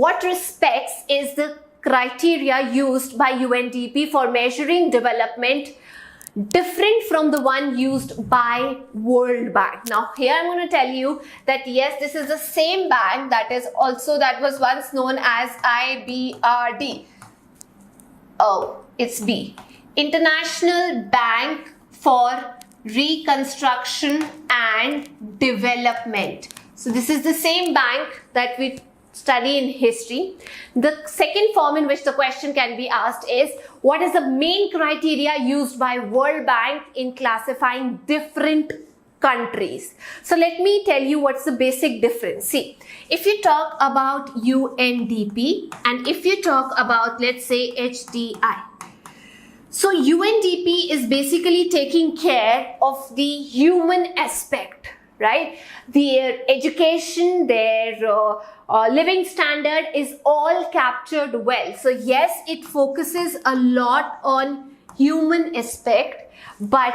what respects is the criteria used by UNDP for measuring development different from the one used by World Bank? Now here I'm going to tell you that yes, this is the same bank that was once known as IBRD. Oh, it's B. International Bank for Reconstruction and Development. So this is the same bank that we study in history. The second form in which the question can be asked is, what is the main criteria used by World Bank in classifying different countries? So let me tell you what's the basic difference. See, if you talk about UNDP and if you talk about, let's say, HDI. So UNDP is basically taking care of the human aspect, right? Their education, their living standard is all captured well. So yes, it focuses a lot on human aspect, but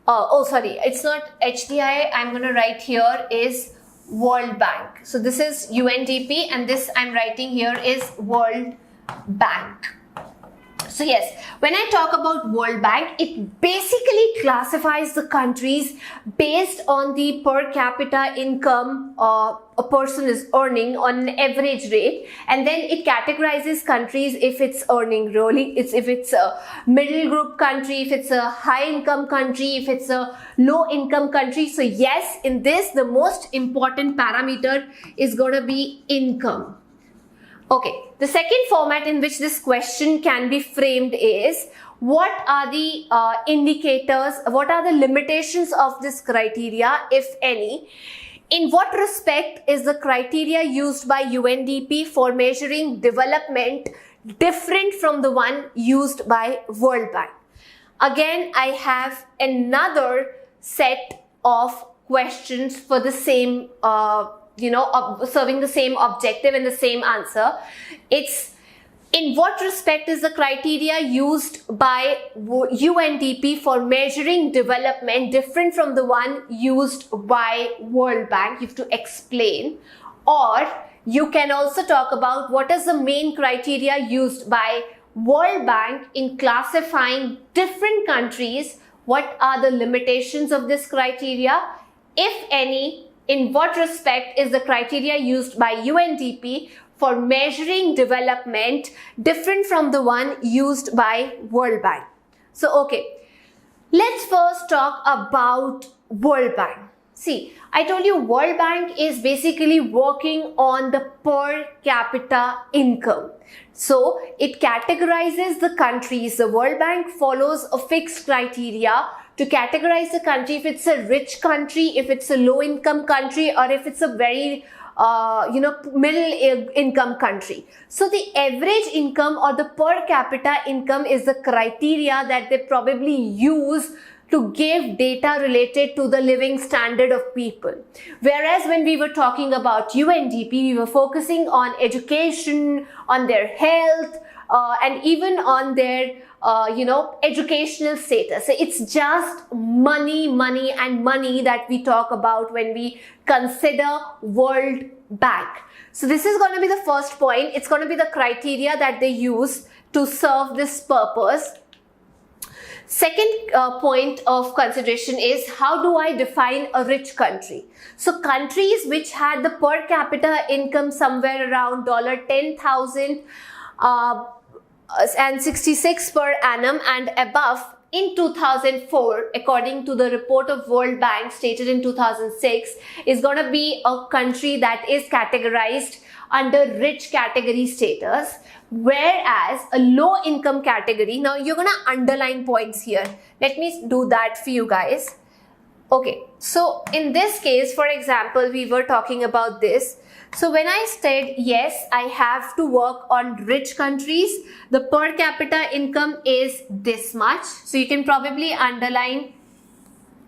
it's not HDI. I'm going to write here is World Bank. So this is UNDP and this I'm writing here is World Bank. So yes, when I talk about World Bank, it basically classifies the countries based on the per capita income a person is earning on an average rate, and then it categorizes countries if it's earning really, if it's a middle group country, if it's a high income country, if it's a low income country. So yes, in this the most important parameter is going to be income. Okay, the second format in which this question can be framed is, what are the indicators, what are the limitations of this criteria, if any? In what respect is the criteria used by UNDP for measuring development different from the one used by World Bank? Again, I have another set of questions for the same serving the same objective and the same answer. It's, in what respect is the criteria used by UNDP for measuring development different from the one used by World Bank? You have to explain. Or you can also talk about what is the main criteria used by World Bank in classifying different countries. What are the limitations of this criteria, if any? In what respect is the criteria used by UNDP for measuring development different from the one used by World Bank? So, okay, let's first talk about World Bank. See, I told you World Bank is basically working on the per capita income. So, it categorizes the countries. The World Bank follows a fixed criteria to categorize the country, if it's a rich country, if it's a low income country, or if it's a very middle income country. So the average income or the per capita income is the criteria that they probably use to give data related to the living standard of people. Whereas when we were talking about UNDP, we were focusing on education, on their health, and even on their educational status. So it's just money that we talk about when we consider World Bank. So this is going to be the first point. It's going to be the criteria that they use to serve this purpose. Second point of consideration is, how do I define a rich country? So countries which had the per capita income somewhere around $10,000 and 66 per annum and above in 2004, according to the report of World Bank stated in 2006, is going to be a country that is categorized under rich category status, whereas a low income category, now you're going to underline points here. Let me do that for you guys. Okay, so in this case, for example, we were talking about this. So when I said, yes, I have to work on rich countries, the per capita income is this much. So you can probably underline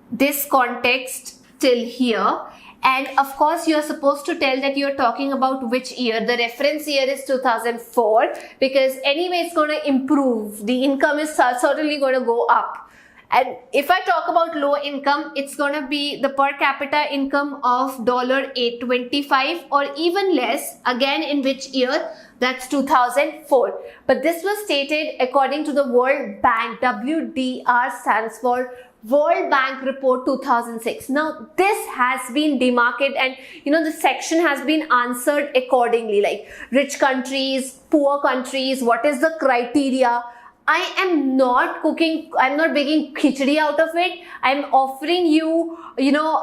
this context till here. And of course, you are supposed to tell that you are talking about which year. The reference year is 2004, because anyway, it's going to improve. The income is certainly going to go up. And if I talk about low income, it's gonna be the per capita income of $825 or even less. Again, in which year? That's 2004. But this was stated according to the World Bank. WDR stands for World Bank Report 2006. Now, this has been demarcated, and the section has been answered accordingly, like rich countries, poor countries, what is the criteria. I am not cooking, I'm not making khichdi out of it. I'm offering you,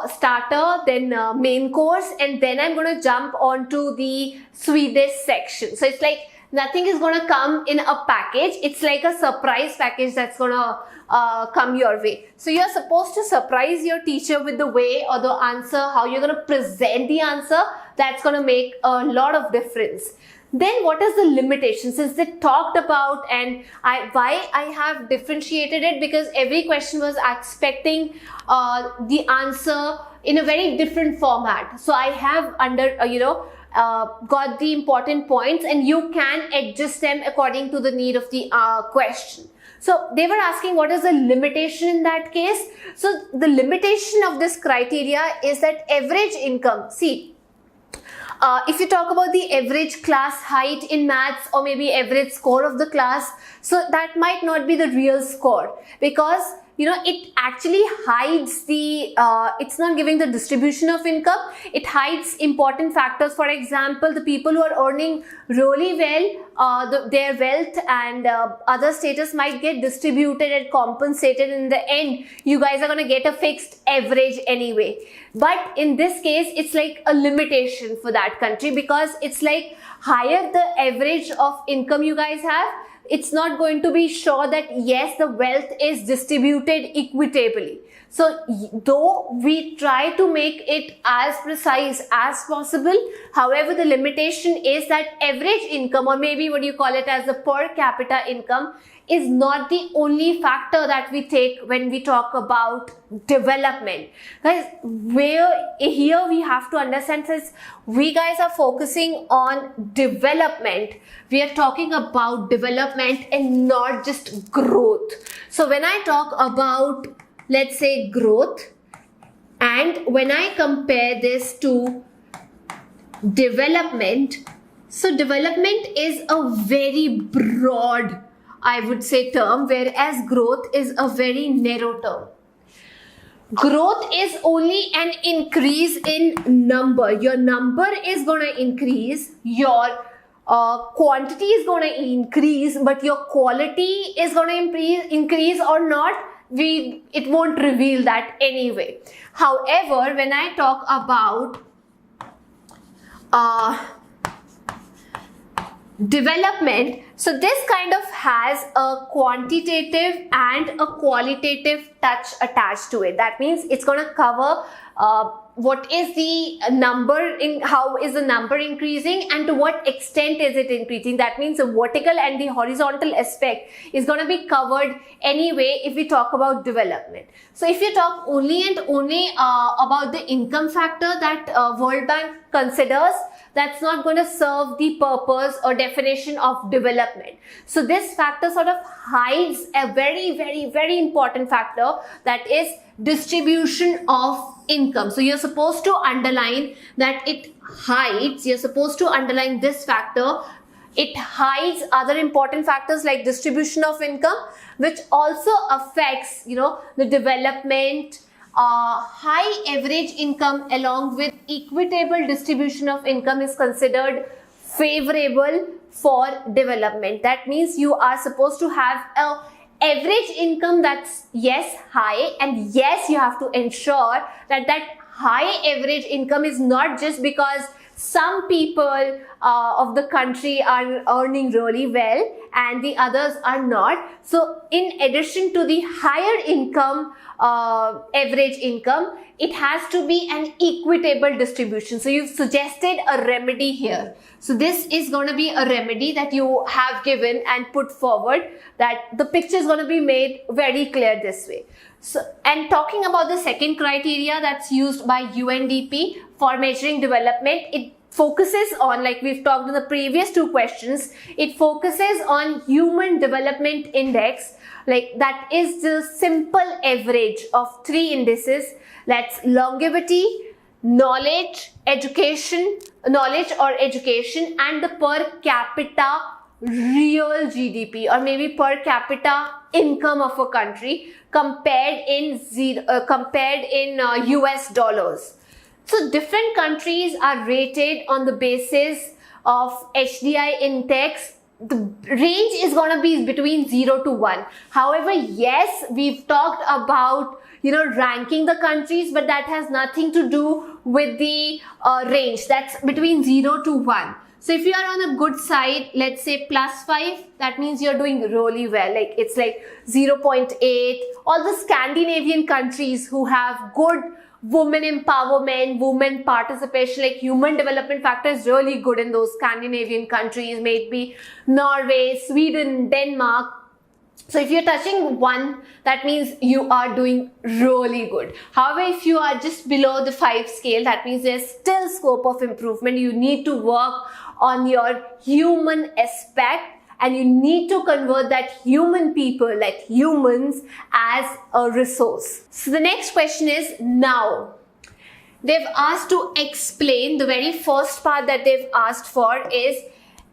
starter, then main course, and then I'm going to jump onto the Swedish section. So it's like nothing is going to come in a package. It's like a surprise package that's going to come your way. So you're supposed to surprise your teacher with the way or the answer, how you're going to present the answer. That's going to make a lot of difference. Then what is the limitation? Since they talked about, and why I have differentiated it, because every question was expecting the answer in a very different format. So I have got the important points, and you can adjust them according to the need of the question. So they were asking what is the limitation in that case. So the limitation of this criteria is that average income. See, if you talk about the average class height in maths, or maybe average score of the class, so that might not be the real score, because it actually hides the, it's not giving the distribution of income. It hides important factors. For example, the people who are earning really well, their wealth and other status might get distributed and compensated. In the end, you guys are going to get a fixed average anyway. But in this case, it's like a limitation for that country, because it's like higher the average of income you guys have, it's not going to be sure that yes, the wealth is distributed equitably. So though we try to make it as precise as possible, however, the limitation is that average income, or maybe what you call it as the per capita income, is not the only factor that we take when we talk about development. Guys, here we have to understand, since we guys are focusing on development, we are talking about development and not just growth. So when I talk about, let's say, growth, and when I compare this to development, so development is a very broad, I would say, term, whereas growth is a very narrow term. Growth is only an increase in number. Your number is going to increase, your quantity is going to increase, but your quality is going to increase or not, it won't reveal that anyway. However, when I talk about development, so this kind of has a quantitative and a qualitative touch attached to it. That means it's going to cover what is the number, how is the number increasing, and to what extent is it increasing. That means the vertical and the horizontal aspect is going to be covered anyway if we talk about development. So if you talk only and only about the income factor that World Bank considers, that's not going to serve the purpose or definition of development. So this factor sort of hides a very, very, very important factor, that is distribution of income. So you're supposed to underline that it hides, you're supposed to underline this factor. It hides other important factors like distribution of income, which also affects, the development. High average income along with equitable distribution of income is considered favorable for development. That means you are supposed to have a average income that's yes high, and yes, you have to ensure that that high average income is not just because some people of the country are earning really well and the others are not. So in addition to the higher income, average income, it has to be an equitable distribution. So you've suggested a remedy here. So this is going to be a remedy that you have given and put forward, that the picture is going to be made very clear this way. So, and talking about the second criteria that's used by UNDP for measuring development, it focuses on, like we've talked in the previous two questions, it focuses on Human Development Index. like that is the simple average of 3 indices. That's longevity, knowledge or education, and the per capita real GDP, or maybe per capita income of a country compared in US dollars. So different countries are rated on the basis of HDI index. The range is going to be between 0 to 1. However, yes, we've talked about ranking the countries, but that has nothing to do with the range. That's between 0 to 1. So if you are on a good side, let's say +5, that means you're doing really well. Like it's like 0.8. All the Scandinavian countries who have good women empowerment, women participation, like human development factor is really good in those Scandinavian countries, maybe Norway, Sweden, Denmark. So if you're touching 1, that means you are doing really good. However, if you are just below the 5 scale, that means there's still scope of improvement. You need to work on your human aspect, and you need to convert that human people, like humans, as a resource. So the next question is, now they've asked to explain, the very first part that they've asked for is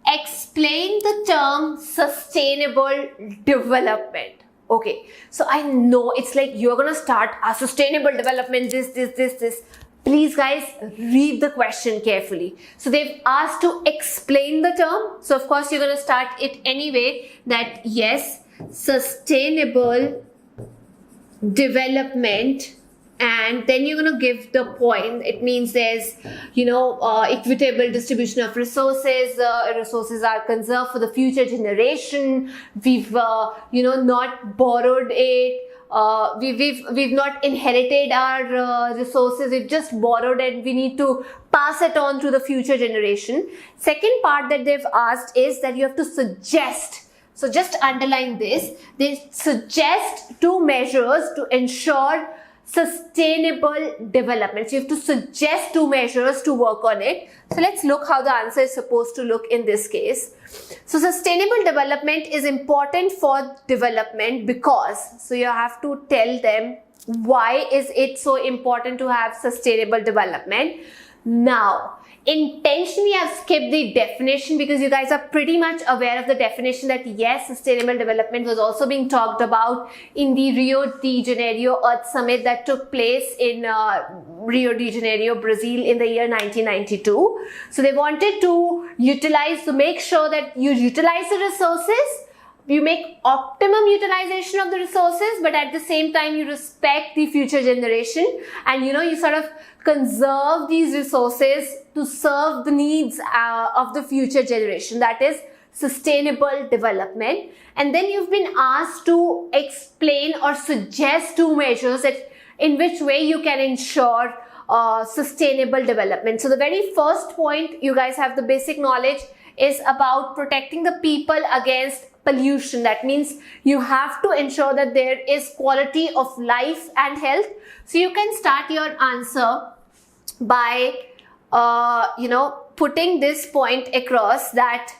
explain the term sustainable development. Okay, so I know it's like you're gonna start a sustainable development, this. Please guys, read the question carefully. So they've asked to explain the term. So of course you're going to start it anyway, that yes, sustainable development, and then you're going to give the point. It means there's, equitable distribution of resources. Resources are conserved for the future generation. We've, not borrowed it. We've not inherited our resources. We've just borrowed it. We need to pass it on to the future generation. Second part that they've asked is that you have to suggest. So just underline this. They suggest 2 measures to ensure sustainable development. So you have to suggest 2 measures to work on it. So let's look how the answer is supposed to look in this case. So sustainable development is important for development because, so you have to tell them why is it so important to have sustainable development. Now, intentionally I've skipped the definition because you guys are pretty much aware of the definition that yes, sustainable development was also being talked about in the Rio de Janeiro Earth Summit that took place in Rio de Janeiro, Brazil in the year 1992. So they wanted to make sure that you utilize the resources, you make optimum utilization of the resources, but at the same time you respect the future generation, and you sort of conserve these resources to serve the needs of the future generation. That is sustainable development. And then you've been asked to explain or suggest 2 measures that in which way you can ensure sustainable development. So the very first point, you guys have the basic knowledge, is about protecting the people against pollution. That means you have to ensure that there is quality of life and health. So you can start your answer by putting this point across, that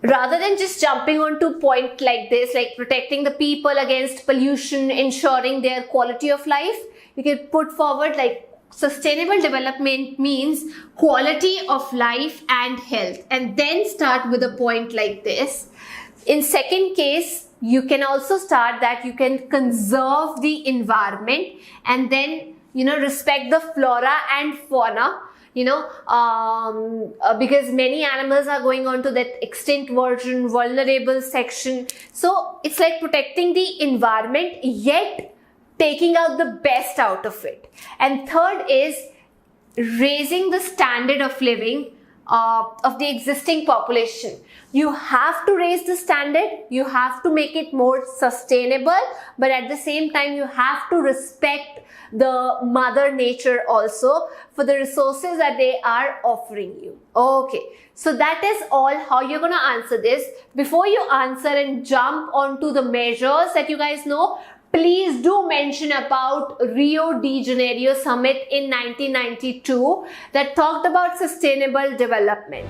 rather than just jumping onto point like this, like protecting the people against pollution, ensuring their quality of life, you can put forward like sustainable development means quality of life and health, and then start with a point like this. In second case, you can also start that you can conserve the environment and then respect the flora and fauna, because many animals are going on to that extinct version, vulnerable section. So it's like protecting the environment yet taking out the best out of it. And third is raising the standard of living of the existing population. You have to raise the standard, you have to make it more sustainable, but at the same time you have to respect the mother nature also for the resources that they are offering you. Okay, so that is all how you're going to answer this. Before you answer and jump onto the measures that you guys know, please do mention about Rio de Janeiro Summit in 1992 that talked about sustainable development.